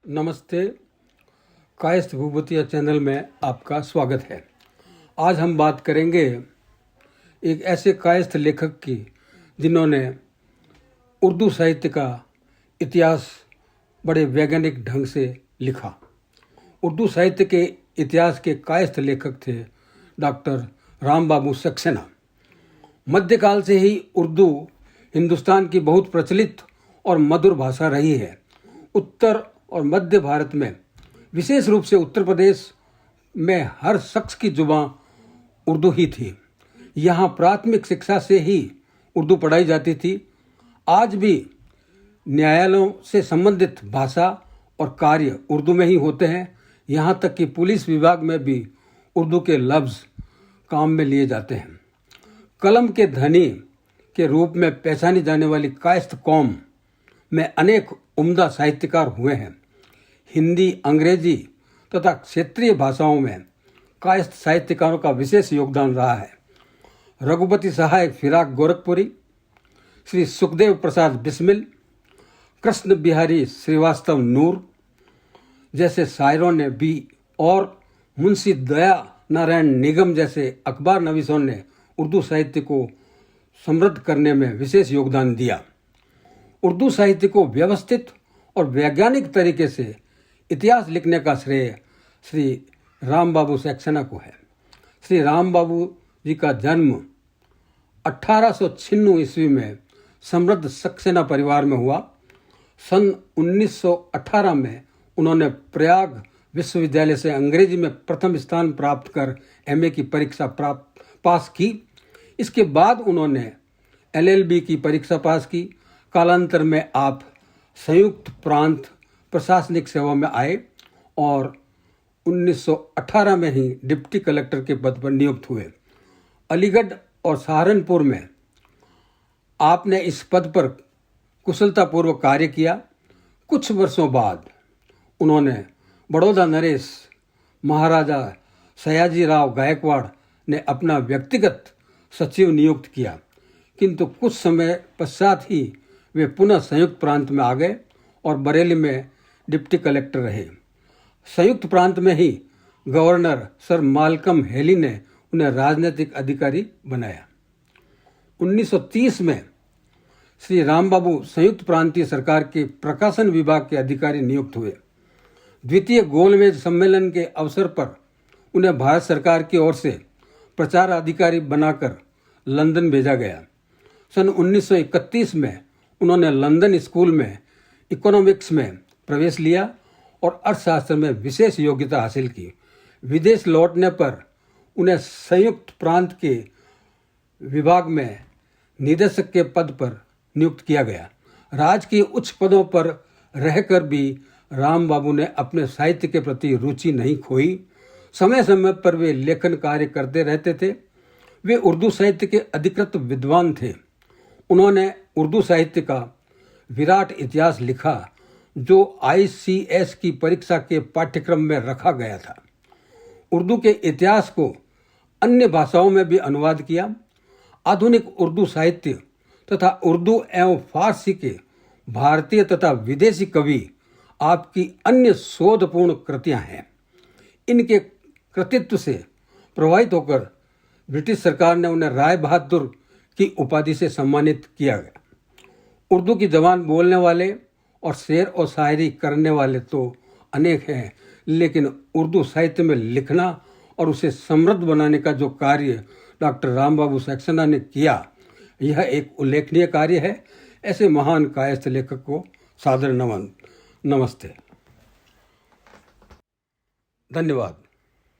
नमस्ते। कायस्थ भूभूतिया चैनल में आपका स्वागत है। आज हम बात करेंगे एक ऐसे कायस्थ लेखक की जिन्होंने उर्दू साहित्य का इतिहास बड़े वैज्ञानिक ढंग से लिखा। उर्दू साहित्य के इतिहास के कायस्थ लेखक थे डॉक्टर राम बाबू सक्सेना। मध्यकाल से ही उर्दू हिंदुस्तान की बहुत प्रचलित और मधुर भाषा रही है। उत्तर और मध्य भारत में, विशेष रूप से उत्तर प्रदेश में, हर शख्स की जुबान उर्दू ही थी। यहाँ प्राथमिक शिक्षा से ही उर्दू पढ़ाई जाती थी। आज भी न्यायालयों से संबंधित भाषा और कार्य उर्दू में ही होते हैं। यहाँ तक कि पुलिस विभाग में भी उर्दू के लफ्ज़ काम में लिए जाते हैं। कलम के धनी के रूप में पहचानी जाने वाली कायस्थ कौम में अनेक उम्दा साहित्यकार हुए हैं। हिंदी, अंग्रेजी तथा क्षेत्रीय भाषाओं में कायस्थ साहित्यकारों का विशेष योगदान रहा है। रघुपति सहाय फिराक गोरखपुरी, श्री सुखदेव प्रसाद बिस्मिल, कृष्ण बिहारी श्रीवास्तव नूर जैसे शायरों ने भी और मुंशी दया नारायण निगम जैसे अखबार नवीसों ने उर्दू साहित्य को समृद्ध करने में विशेष योगदान दिया। उर्दू साहित्य को व्यवस्थित और वैज्ञानिक तरीके से इतिहास लिखने का श्रेय श्री राम बाबू सक्सेना को है। श्री राम बाबू जी का जन्म 1896 ईस्वी में समृद्ध सक्सेना परिवार में हुआ। सन 1918 में उन्होंने प्रयाग विश्वविद्यालय से अंग्रेजी में प्रथम स्थान प्राप्त कर एमए की परीक्षा पास की। इसके बाद उन्होंने एलएलबी की परीक्षा पास की। कालांतर में आप संयुक्त प्रांत प्रशासनिक सेवा में आए और 1918 में ही डिप्टी कलेक्टर के पद पर नियुक्त हुए। अलीगढ़ और सहारनपुर में आपने इस पद पर कुशलतापूर्वक कार्य किया। कुछ वर्षों बाद उन्होंने बड़ौदा नरेश महाराजा सयाजीराव गायकवाड़ ने अपना व्यक्तिगत सचिव नियुक्त किया, किंतु कुछ समय पश्चात ही वे पुनः संयुक्त प्रांत में आ गए और बरेली में डिप्टी कलेक्टर रहे। संयुक्त प्रांत में ही गवर्नर सर मालकम हेली ने उन्हें राजनीतिक अधिकारी बनाया। 1930 में श्री राम बाबू संयुक्त प्रांतीय सरकार के प्रकाशन विभाग के अधिकारी नियुक्त हुए। द्वितीय गोलमेज सम्मेलन के अवसर पर उन्हें भारत सरकार की ओर से प्रचार अधिकारी बनाकर लंदन भेजा गया। सन 1931 में उन्होंने लंदन स्कूल में इकोनॉमिक्स में प्रवेश लिया और अर्थशास्त्र में विशेष योग्यता हासिल की। विदेश लौटने पर उन्हें संयुक्त प्रांत के विभाग में निदेशक के पद पर नियुक्त किया गया। राजकीय उच्च पदों पर रहकर भी राम बाबू ने अपने साहित्य के प्रति रुचि नहीं खोई। समय समय पर वे लेखन कार्य करते रहते थे। वे उर्दू साहित्य के अधिकृत विद्वान थे। उन्होंने उर्दू साहित्य का विराट इतिहास लिखा, जो ICS की परीक्षा के पाठ्यक्रम में रखा गया था। उर्दू के इतिहास को अन्य भाषाओं में भी अनुवाद किया। आधुनिक उर्दू साहित्य तथा उर्दू एवं फारसी के भारतीय तथा विदेशी कवि आपकी अन्य शोधपूर्ण कृतियां हैं। इनके कृतित्व से प्रभावित होकर ब्रिटिश सरकार ने उन्हें राय बहादुर की उपाधि से सम्मानित किया गया। उर्दू की जबान बोलने वाले और शेर और शायरी करने वाले तो अनेक हैं, लेकिन उर्दू साहित्य में लिखना और उसे समृद्ध बनाने का जो कार्य डॉक्टर राम बाबू सक्सेना ने किया, यह एक उल्लेखनीय कार्य है। ऐसे महान कायस्थ लेखक को सादर नमन। नमस्ते। धन्यवाद।